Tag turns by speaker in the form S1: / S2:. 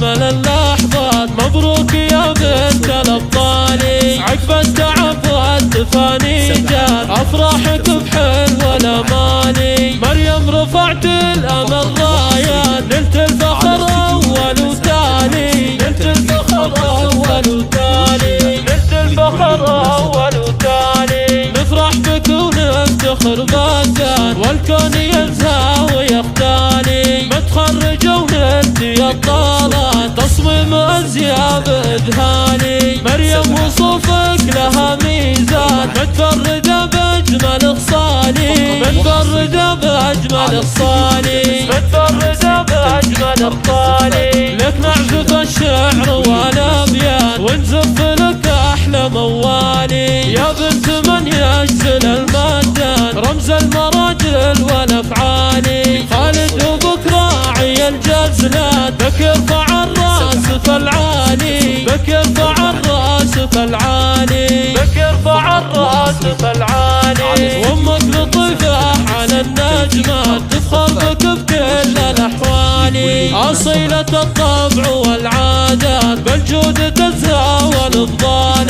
S1: أجمل اللحظات. مبروك يا بنت الأبطال، عقب التعب والتفاني جات أفراحك بحلو الأمال. مريم رفعت الأمل رايات، نلت الفخر أول وتالي، نلت الفخر أول وتالي، نلت الفخر أول وتالي. نفرح بك ونفتخر بالذات، والكون ينزهى ويختالي. متخرجة ونلتي الطالات، تصميم أزياء بإذهالي. مريم وصوفك لها ميزان، متفردة بأجمل خصالي، متفردة بأجمل خصالي، متفردة بأجمل خصالي. لك نعزف الشعر والأبيات، ونزف لك أحلى موالي. يا بنت من يجزل المادات، رمز المراجل والأفعال. خالد وبك راعي الجزلات، بك يرفع الراس فالعالي، بك يرفع الراس فالعالي، بك يرفع الراس فالعالي. وامك لطيفة على النجمات، تفخر بك بكل الأحوال. أصيلة الطبع والعادات، بالجود تزهى والإفضال.